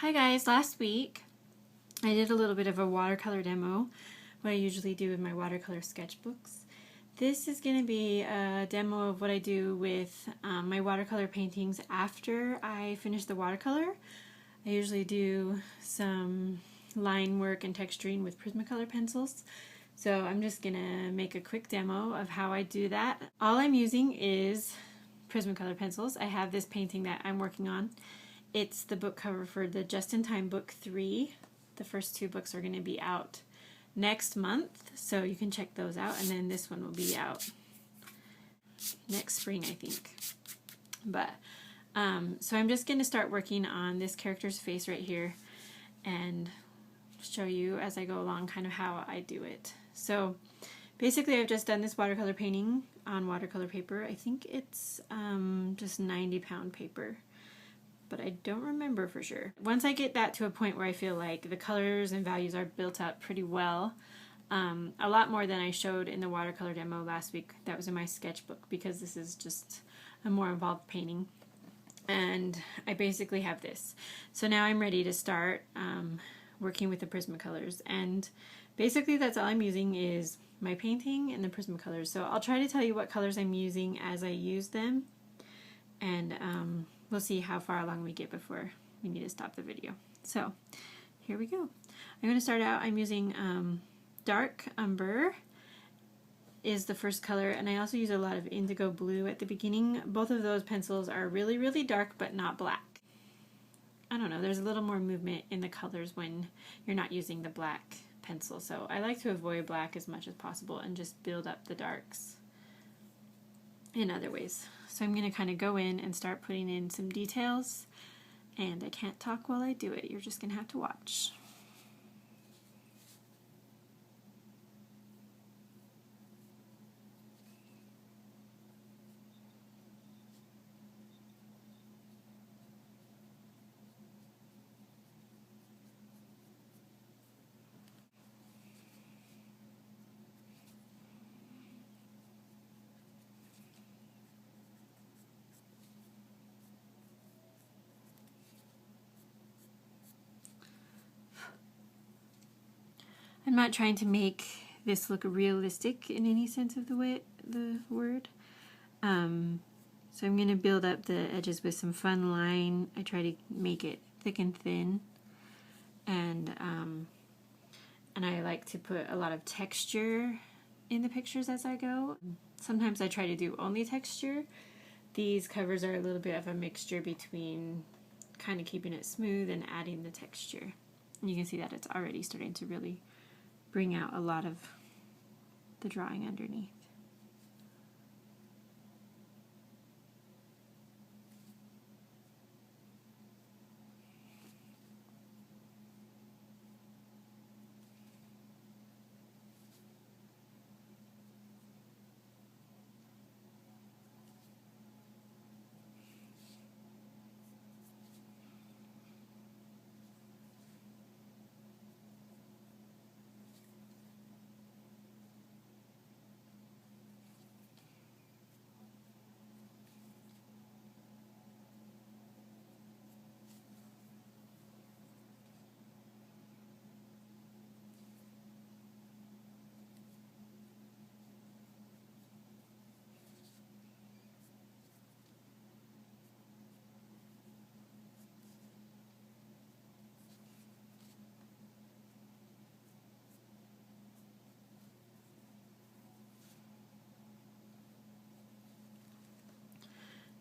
Hi guys, last week I did a little bit of a watercolor demo, what I usually do with my watercolor sketchbooks. This is going to be a demo of what I do with my watercolor paintings after I finish the watercolor. I usually do some line work and texturing with Prismacolor pencils. So I'm just going to make a quick demo of how I do that. All I'm using is Prismacolor pencils. I have this painting that I'm working on. It's the book cover for the Just in Time book 3. The first 2 books are going to be out next month, so you can check those out, and then this one will be out next spring, I think. But so I'm just going to start working on this character's face right here and show you as I go along kind of how I do it. So basically I've just done this watercolor painting on watercolor paper. I think it's just 90-pound paper, but I don't remember for sure. Once I get that to a point where I feel like the colors and values are built up pretty well, a lot more than I showed in the watercolor demo last week that was in my sketchbook, because this is just a more involved painting. And I basically have this. So now I'm ready to start working with the Prismacolors, and basically that's all I'm using is my painting and the Prismacolors. So I'll try to tell you what colors I'm using as I use them, and we'll see how far along we get before we need to stop the video. So here we go. I'm going to start out, I'm using dark umber is the first color, and I also use a lot of indigo blue at the beginning. Both of those pencils are really, really dark but not black. I don't know, there's a little more movement in the colors when you're not using the black pencil, so I like to avoid black as much as possible and just build up the darks in other ways. So I'm going to kind of go in and start putting in some details, and I can't talk while I do it. You're just going to have to watch. I'm not trying to make this look realistic in any sense of the word. So I'm going to build up the edges with some fun line. I try to make it thick and thin, and I like to put a lot of texture in the pictures as I go. Sometimes I try to do only texture. These covers are a little bit of a mixture between kind of keeping it smooth and adding the texture. And you can see that it's already starting to really bring out a lot of the drawing underneath.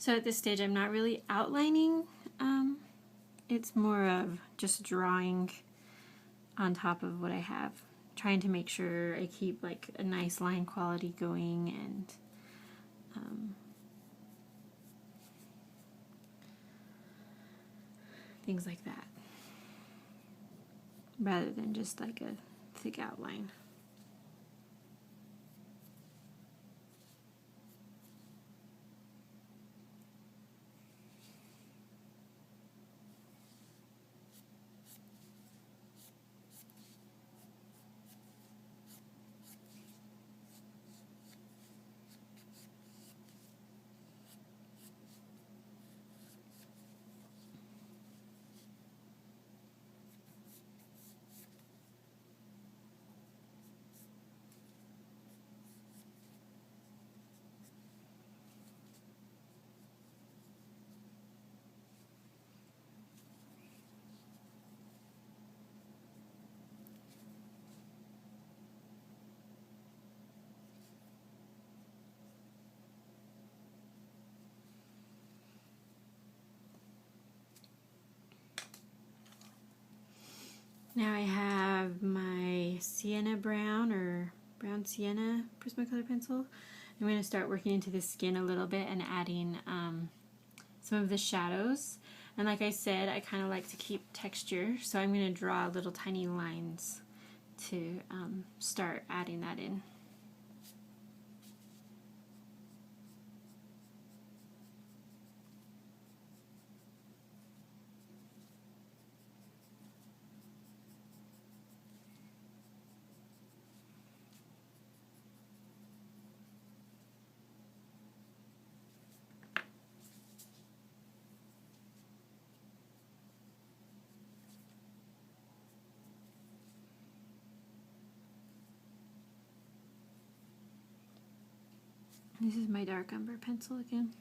So at this stage I'm not really outlining, it's more of just drawing on top of what I have, trying to make sure I keep like a nice line quality going, and things like that, rather than just like a thick outline. Now I have my sienna brown or brown sienna Prismacolor pencil. I'm going to start working into the skin a little bit and adding some of the shadows. And like I said, I kind of like to keep texture, so I'm going to draw little tiny lines to start adding that in. This is my dark umber pencil again.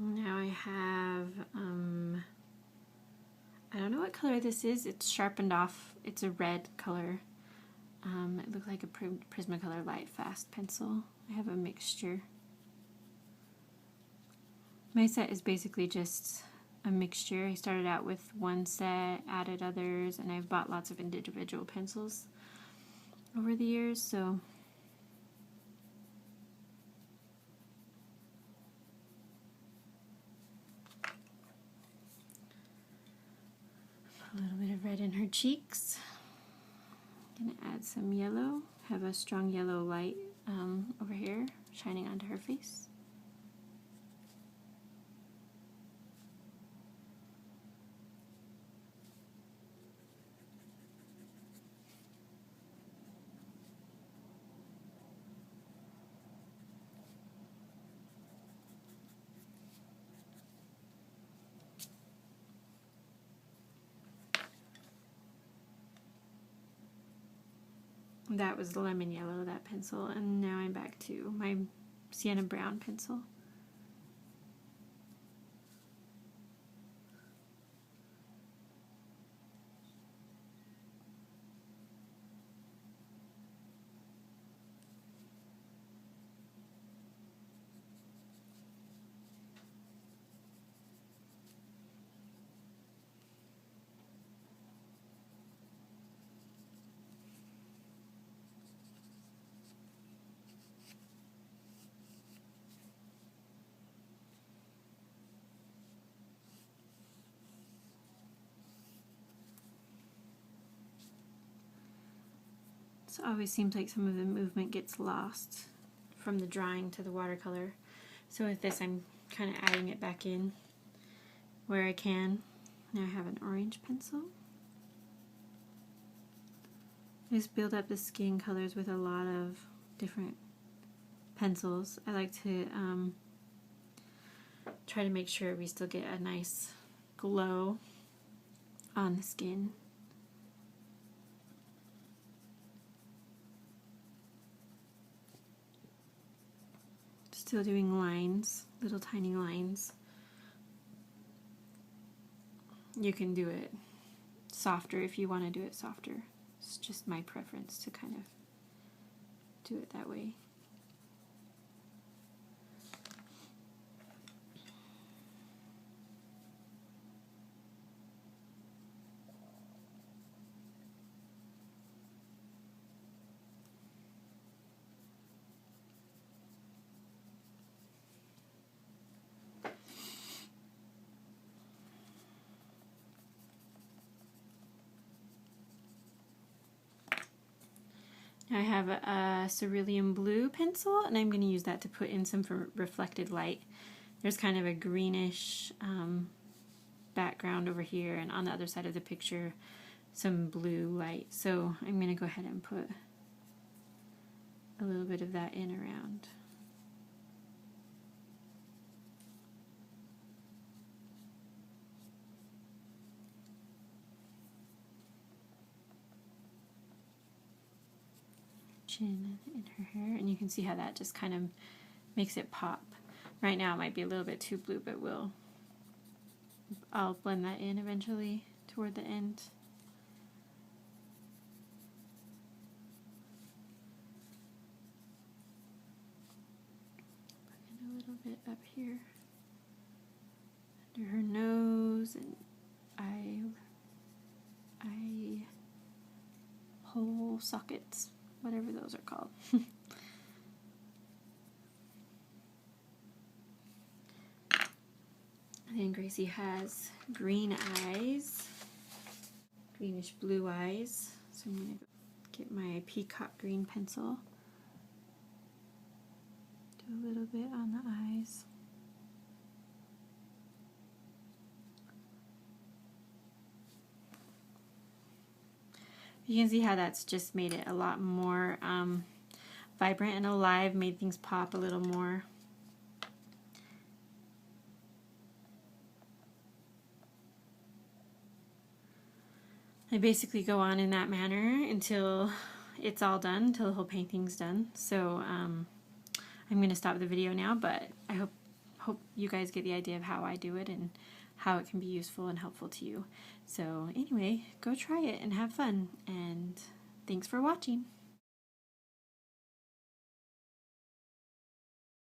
Now I have, I don't know what color this is. It's sharpened off. It's a red color. It looks like a Prismacolor Light Fast pencil. I have a mixture. My set is basically just a mixture. I started out with one set, added others, and I've bought lots of individual pencils over the years, so a little bit of red in her cheeks. Gonna add some yellow. Have a strong yellow light over here shining onto her face. That was the lemon yellow, that pencil, and now I'm back to my sienna brown pencil. So it always seems like some of the movement gets lost from the drawing to the watercolor. So with this, I'm kind of adding it back in where I can. Now I have an orange pencil. I just build up the skin colors with a lot of different pencils. I like to try to make sure we still get a nice glow on the skin. Still doing lines, little tiny lines. You can do it softer if you want to do it softer. It's just my preference to kind of do it that way. I have a cerulean blue pencil, and I'm going to use that to put in some reflected light. There's kind of a greenish background over here, and on the other side of the picture some blue light. So I'm going to go ahead and put a little bit of that in around. Chin in her hair, and you can see how that just kind of makes it pop. Right now it might be a little bit too blue, but I'll blend that in eventually toward the end. Put in a little bit up here under her nose and eye hole sockets, whatever those are called. And then Gracie has green eyes, greenish blue eyes. So I'm going to get my peacock green pencil, do a little bit on the eyes. You can see how that's just made it a lot more vibrant and alive, made things pop a little more. I basically go on in that manner until it's all done, until the whole painting's done. So I'm going to stop the video now, but I hope you guys get the idea of how I do it and how it can be useful and helpful to you. So anyway, go try it and have fun, and thanks for watching.